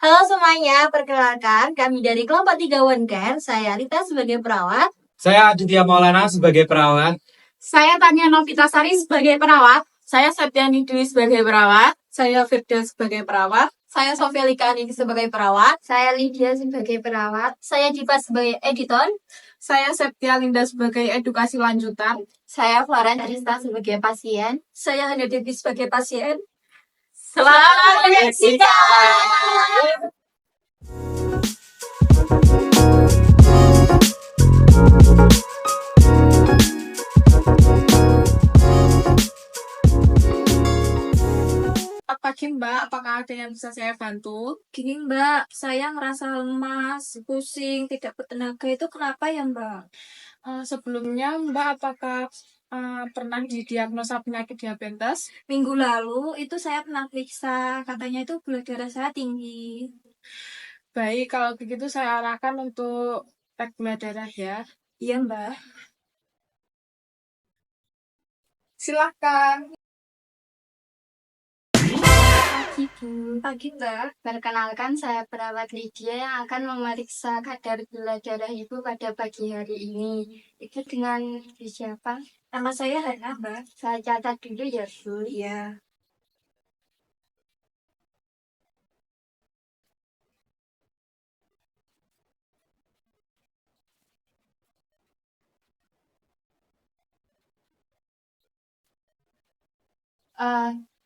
Halo semuanya, perkenalkan kami dari kelompok 3 Care. Saya Rita sebagai perawat. Saya Aditya Maulana sebagai perawat. Saya Tania Novitasari sebagai perawat. Saya Septiani Dwi sebagai perawat. Saya Firda sebagai perawat. Saya Sofia Likani sebagai perawat. Saya Lydia sebagai perawat. Saya Dipa sebagai editor. Saya Septia Linda sebagai edukasi lanjutan. Saya Florence Rista sebagai pasien. Saya Hana Devi sebagai pasien. Selamat menyaksikan! pagi Mbak, apakah ada yang bisa saya bantu? Gini Mbak, saya ngerasa lemas, pusing, tidak bertenaga. Itu kenapa ya Mbak? Sebelumnya Mbak, apakah pernah didiagnosa penyakit diabetes? Minggu lalu itu saya pernah periksa, katanya itu gula darah saya tinggi. Baik, kalau begitu saya arahkan untuk cek gula darah ya. Iya Mbak. Silahkan. Pagi Bu. Pagi Mbak. Perkenalkan saya perawat Lydia yang akan memeriksa kadar gula darah Ibu pada pagi hari ini. Itu dengan siapa? Nama saya Hana Mbak. Saya catat dulu ya Bu. Iya.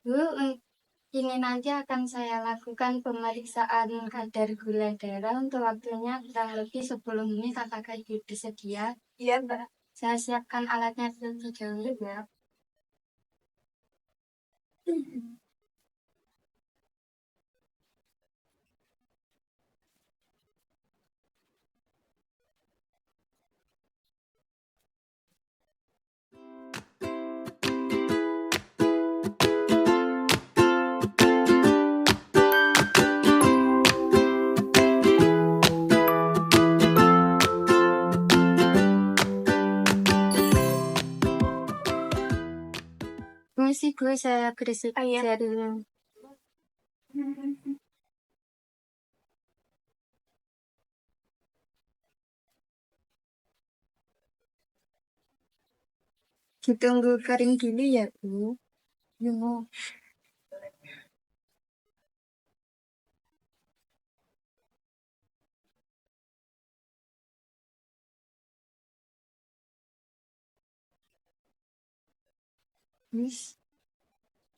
Bu, ini nanti akan saya lakukan pemeriksaan kadar gula darah untuk waktunya kurang lebih 10 menit. Apakah Ibu bersedia? Iya, Mbak. Saya siapkan alatnya terlebih dahulu ya. Permisi Bu, saya bersih dulu. Ditunggu kering dulu ya Bu. Yo.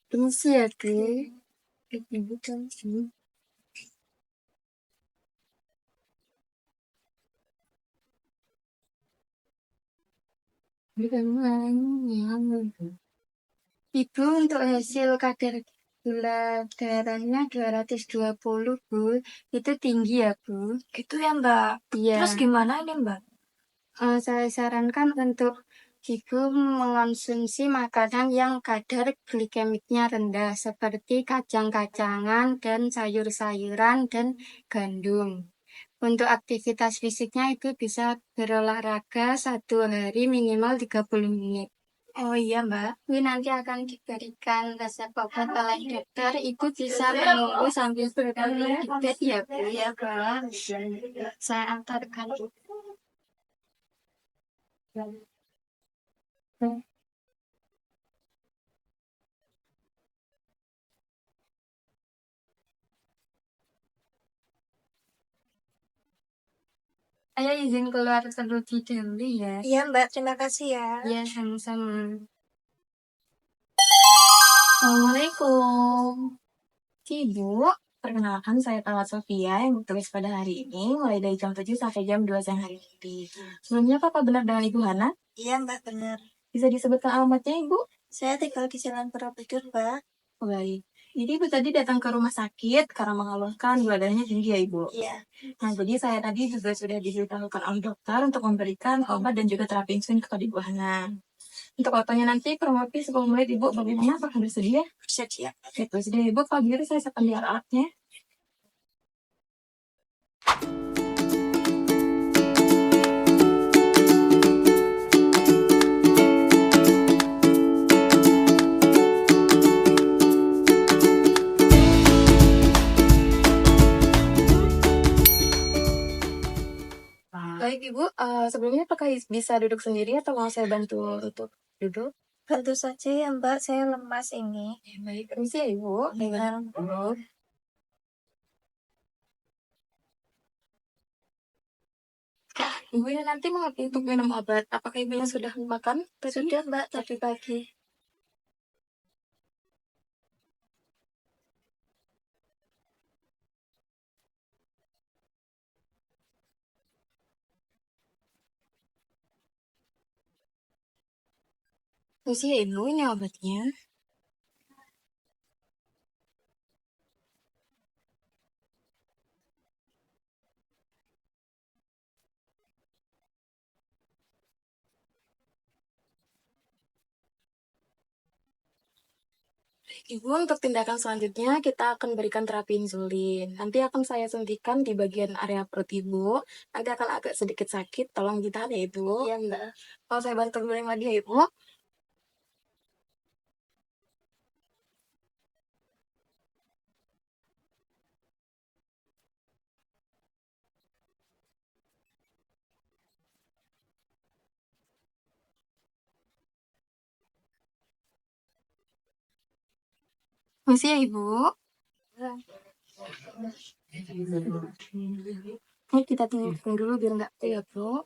Permisi ya Bu. Ibu kan sini. Ibu untuk hasil kadar gula darahnya 220 Bu. Itu tinggi ya Bu. Gitu ya Mbak. Iya. Terus gimana ini Mbak? Saya sarankan untuk Ibu mengonsumsi makanan yang kadar glikemiknya rendah seperti kacang-kacangan dan sayur-sayuran dan gandum. Untuk aktivitas fisiknya Ibu bisa berolahraga 1 hari minimal 30 menit. Oh iya Mbak. Ini nanti akan diberikan resep obat oleh dokter. Ibu bisa menunggu sambil berada di bed ya Bu. Iya Mbak. Saya antarkan. Saya izin keluar terlebih dahulu ya. Iya Mbak, terima kasih ya. Ya, sama-sama. Assalamualaikum. Ibu, perkenalkan saya Perawat Sofia yang bertugas pada hari ini mulai dari jam 7 sampai jam 2 siang hari ini. Sebelumnya Papa benar dengan Ibu Hana? Iya Mbak, benar. Bisa disebutkan alamatnya Ibu? Saya tinggal di Jalan Borobudur Mbak. Oh, baik. Jadi Ibu tadi datang ke rumah sakit karena mengeluhkan gula darahnya tinggi ya Ibu? Iya. Nah, jadi saya tadi juga sudah diberitahukan oleh dokter untuk memberikan obat dan juga terapi insulin kepada Ibu Hana. Untuk waktunya nanti kurang lebih 10 menit Ibu, bagaimana? Apakah bersedia? Bersedia. Oke, bersedia Ibu. Kalau gitu saya siapkan di alatnya. Baik Ibu, sebelumnya apakah bisa duduk sendiri atau mau saya bantu untuk duduk? Bantu saja ya Mbak, saya lemas ini. Baik, permisi ya Ibu. Iya. Duduk. Ibu ya nanti mau untuk minum obat. Apakah Ibunya sudah makan? Sudah Mbak, tadi pagi. Permisi ya Ibu, ini obatnya. Ibu, untuk tindakan selanjutnya kita akan berikan terapi insulin. Nanti akan saya suntikan di bagian area perut Ibu. Nanti akan agak sedikit sakit, tolong ditahan ya Ibu. Iya Mbak. Kalau saya bantu dulu lagi ya Ibu. Masih ya Ibu? Ini kita tinggalkan dulu biar nggak ya Bro.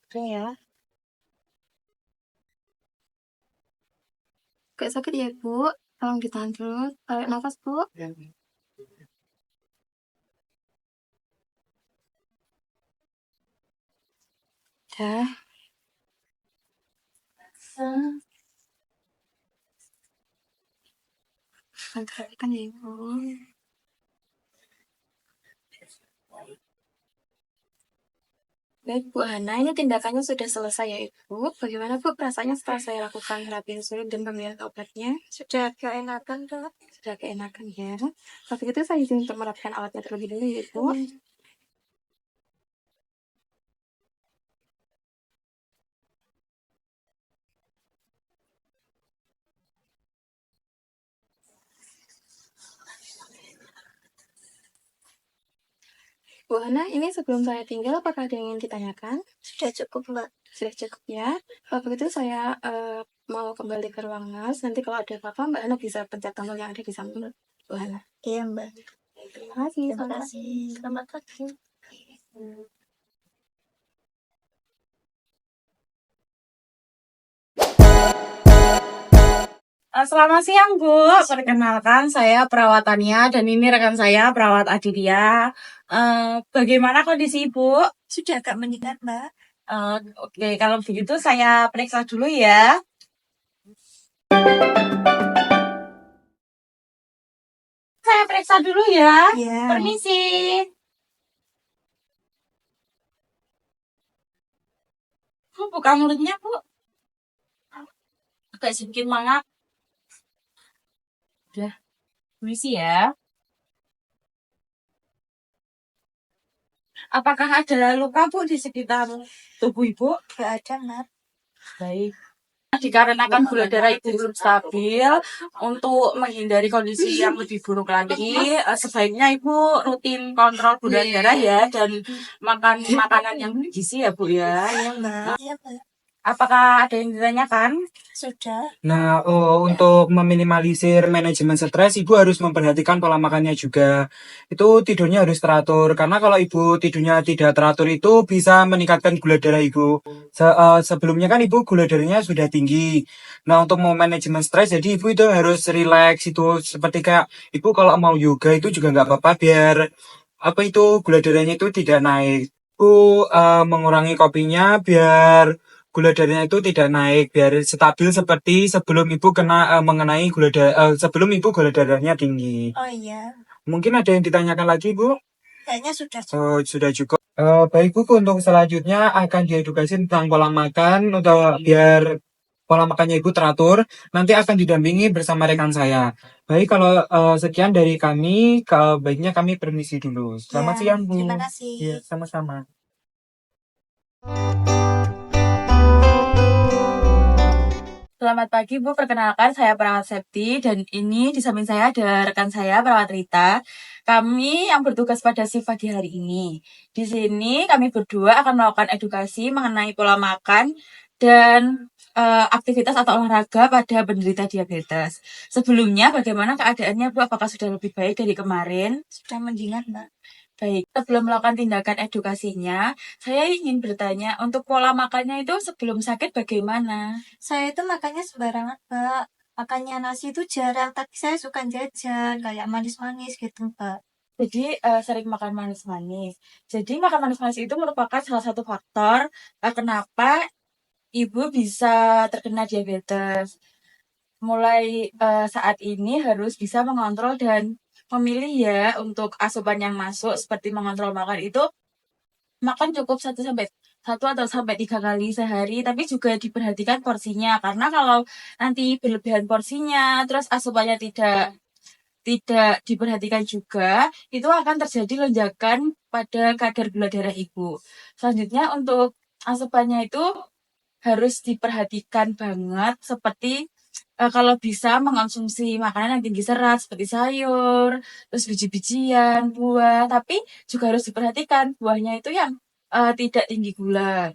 Oke ya. Kayak sakit ya Bu. Tolong ditahan dulu. Tarik nafas Bu. Dah. Angkatkan ya Ibu. Baik Bu Hana, ini tindakannya sudah selesai ya Ibu. Bagaimana Bu perasaannya setelah saya lakukan terapi insulin dan pemberian obatnya? Sudah keenakan Dok. Sudah keenakan ya. Kalau begitu saya izin untuk menerapkan alatnya terlebih dulu ya Ibu. Bu Hana, ini sebelum saya tinggal, apakah ada yang ingin ditanyakan? Sudah cukup Mbak. Sudah cukup ya. Kalau begitu saya mau kembali ke ruang nurse. Nanti kalau ada apa-apa, Mbak Hana bisa pencet tombol yang ada di samping Bu Hana. Iya Mbak. Terima kasih. Terima Selamat kasih. Selamat pagi. Selamat siang, Bu. Perkenalkan, saya perawatannya dan ini rekan saya, perawat Aditya. Bagaimana kondisi Ibu? Sudah agak meningkat Mbak. Oke, kalau begitu saya periksa dulu ya. Saya periksa dulu ya. Iya. Permisi. Bu, buka mulutnya, Bu. Agak sedikit mangap. Udah, permisi ya. Apakah ada luka Bu di sekitar tubuh Ibu? Gak ada Mbak. Baik. Dikarenakan gula darah Ibu belum stabil, untuk menghindari kondisi yang lebih buruk lagi, sebaiknya Ibu rutin kontrol gula darah ya, dan makan makanan yang bergizi ya Bu ya. Iya Mbak. Iya Mbak. Apakah ada yang ditanyakan? Sudah. Nah, untuk meminimalisir manajemen stres, Ibu harus memperhatikan pola makannya juga. Itu tidurnya harus teratur, karena kalau Ibu tidurnya tidak teratur itu bisa meningkatkan gula darah Ibu. Sebelumnya kan Ibu gula darahnya sudah tinggi. Nah, untuk mau manajemen stres, jadi Ibu itu harus relax itu. Seperti kayak Ibu kalau mau yoga itu juga nggak apa-apa, biar apa itu gula darahnya itu tidak naik. Ibu mengurangi kopinya biar gula darahnya itu tidak naik, biar stabil seperti sebelum Ibu mengenai sebelum Ibu gula darahnya tinggi. Oh iya. Mungkin ada yang ditanyakan lagi, Bu? Kayaknya sudah cukup. Oh, sudah cukup. Baik, Bu, untuk selanjutnya akan diedukasi tentang pola makan atau biar pola makannya Ibu teratur. Nanti akan didampingi bersama rekan saya. Baik, kalau sekian dari kami, baiknya kami permisi dulu. Selamat Ya, siang, Bu. terima kasih. Ya, sama-sama. Selamat pagi Bu, perkenalkan saya perawat Septi dan ini di samping saya ada rekan saya perawat Rita. Kami yang bertugas pada shift pagi hari ini. Di sini kami berdua akan melakukan edukasi mengenai pola makan dan aktivitas atau olahraga pada penderita diabetes. Sebelumnya bagaimana keadaannya Bu? Apakah sudah lebih baik dari kemarin? Sudah menjinak, Mbak. Baik, sebelum melakukan tindakan edukasinya, saya ingin bertanya untuk pola makannya itu sebelum sakit bagaimana? Saya itu makannya sembarangan, Mbak. Makannya nasi itu jarang, tapi saya suka jajan kayak manis-manis gitu, Mbak. Jadi sering makan manis-manis. Jadi makan manis-manis itu merupakan salah satu faktor kenapa ibu bisa terkena diabetes. Mulai saat ini harus bisa mengontrol dan memilih ya untuk asupan yang masuk seperti mengontrol makan itu makan cukup 1 atau sampai 3 kali sehari, tapi juga diperhatikan porsinya karena kalau nanti berlebihan porsinya, terus asupannya tidak tidak diperhatikan juga, itu akan terjadi lonjakan pada kadar gula darah ibu. Selanjutnya untuk asupannya itu harus diperhatikan banget seperti kalau bisa mengonsumsi makanan yang tinggi serat seperti sayur, terus biji-bijian, buah, tapi juga harus diperhatikan buahnya itu yang tidak tinggi gula.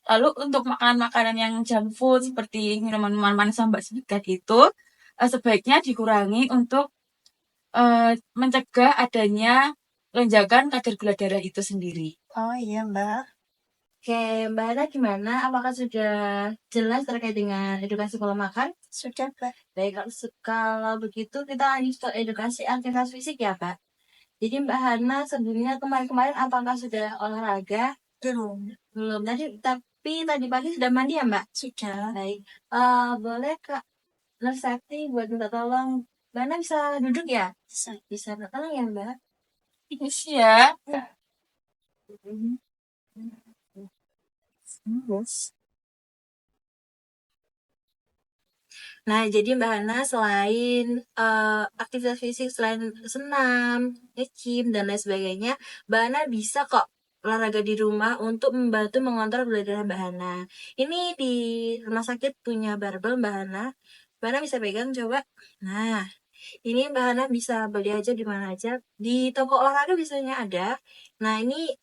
Lalu untuk makanan-makanan yang junk food seperti minuman-minuman manis sambat sedikit itu sebaiknya dikurangi untuk mencegah adanya lonjakan kadar gula darah itu sendiri. Oh iya, Mbak. Oke, Mbak Ana gimana? Apakah sudah jelas terkait dengan edukasi pola makan? Sudah, Mbak. Baik, kalau begitu kita lanjut ke edukasi aktivitas fisik ya, Pak. Jadi Mbak Hana sebelumnya kemarin-kemarin apakah sudah olahraga? Belum. Belum. Tapi tadi pagi sudah mandi ya, Mbak? Sudah. Baik. Boleh Kak Nurse Sakti buat minta tolong. Mbak Hana bisa duduk ya? Bisa. Bisa minta tolong ya, Mbak? Ini sih ya. Nah, jadi Mbak Hana selain aktivitas fisik, selain senam, nge-gym, dan lain sebagainya, Mbak Hana bisa kok olahraga di rumah untuk membantu mengontrol gula darah Mbak Hana. Ini di rumah sakit punya barbel Mbak Hana. Mbak Hana bisa pegang coba. Nah, ini Mbak Hana bisa beli aja di mana aja. Di toko olahraga biasanya ada. Nah, ini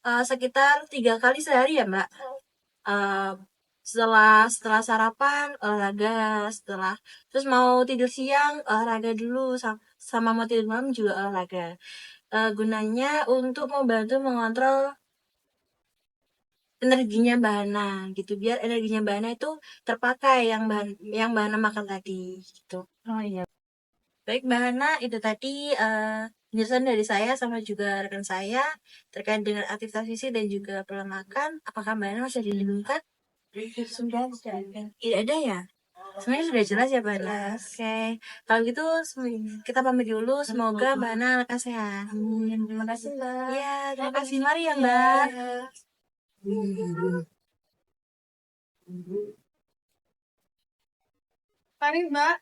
sekitar 3 kali sehari ya Mbak. Eh, setelah sarapan olahraga, setelah terus mau tidur siang olahraga dulu, sama mau tidur malam juga olahraga. Gunanya untuk membantu mengontrol energinya Mbak Hana gitu, biar energinya Mbak Hana itu terpakai yang Mbak Hana makan tadi gitu. Oh iya. Baik Mbak Hana, itu tadi penjelasan dari saya sama juga rekan saya terkait dengan aktivitas fisik dan juga pola makan. Apakah Mbak Hana masih dibingungkan? Sudah. Tidak ada ya? Sebenarnya sudah jelas ya Mbak Hana? Oke. Kalau gitu kita pamit dulu. Semoga Mbak Hana lekas sehat. Terima kasih, Mbak. Iya, terima kasih. Mari ya Mbak. Mari Mbak.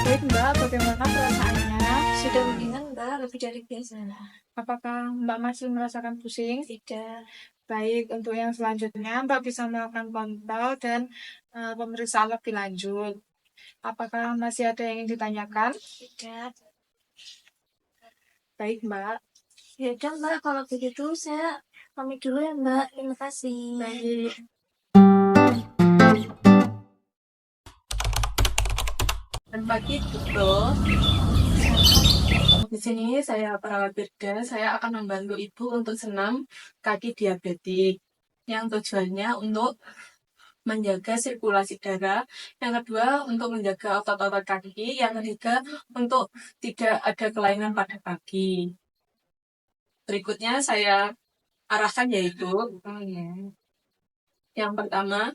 Baik Mbak, bagaimana perasaannya? Sudah mendingan, Mbak. Lebih dari biasa. Apakah Mbak masih merasakan pusing? Tidak. Baik, untuk yang selanjutnya Mbak bisa melakukan kontrol dan pemeriksaan lebih lanjut. Apakah masih ada yang ingin ditanyakan? Tidak. Baik Mbak. Ya udah, Mbak. Kalau begitu saya pamit dulu ya, Mbak. Terima kasih. Baik. Dan pagi betul. Di sini saya perawat Birda, saya akan membantu Ibu untuk senam kaki diabetik. Yang tujuannya untuk menjaga sirkulasi darah, yang kedua untuk menjaga otot-otot kaki, yang ketiga untuk tidak ada kelainan pada kaki. Berikutnya saya arahkan yaitu yang pertama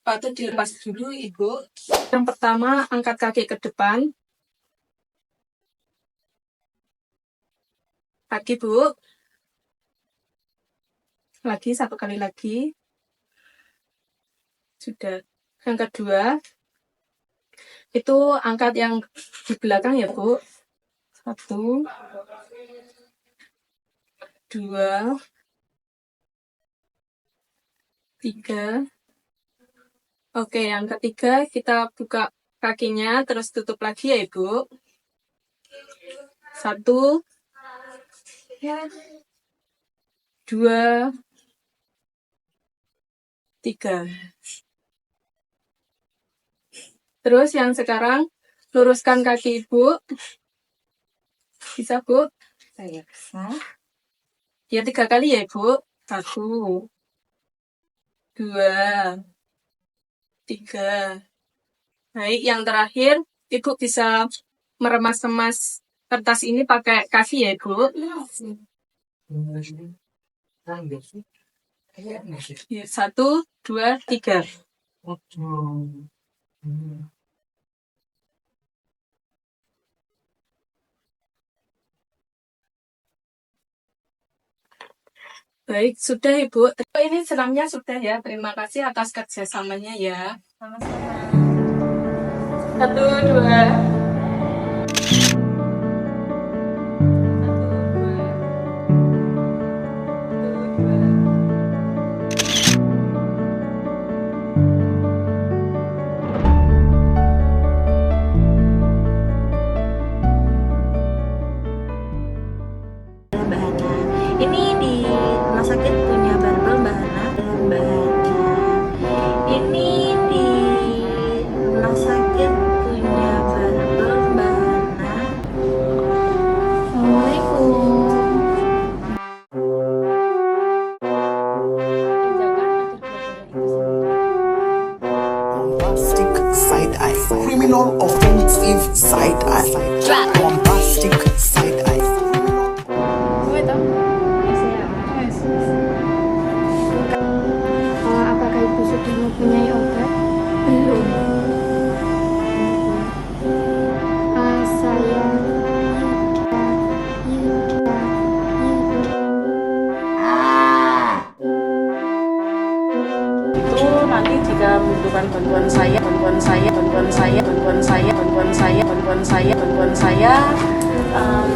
patut dilepas dulu Ibu. Yang pertama angkat kaki ke depan. Kaki Bu. Lagi 1 kali lagi. Sudah. Yang kedua itu angkat yang di belakang ya Bu. 1 2, 3. Oke, yang ketiga kita buka kakinya, terus tutup lagi ya Ibu. 1, 2, 3. Terus yang sekarang luruskan kaki Ibu. Bisa Bu? Saya bisa. Ya 3 kali ya Ibu. 1, 2, 3. Baik, yang terakhir Ibu bisa meremas-remas kertas ini pakai kaki ya Ibu. Ya, 1, 2, 3. Baik, sudah Ibu. Ini senamnya sudah ya. Terima kasih atas kerjasamanya ya. Sama-sama. 1, 2. 1, 2. Mbak Hana. Ini di rumah sakit punya barbel Mbak Hana. Mbak Hana. Ini di rumah sakit punya barbel Mbak Hana. Assalamualaikum. Bombastic side eye, criminal offensive side eye, bombastic side eye. Apakah ibu sudah mempunyai obat? Belum. Saya Itu nanti jika membutuhkan bantuan saya,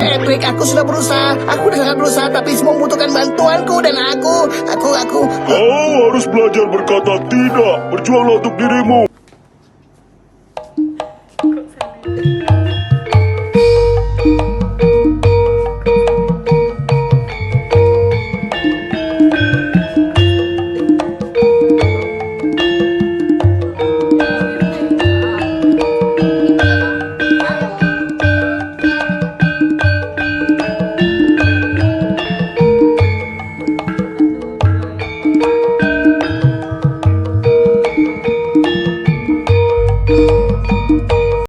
Epic, aku sudah berusaha, aku sudah sangat berusaha, tapi semua membutuhkan bantuanku dan aku. Kau harus belajar berkata tidak. Berjuanglah untuk dirimu.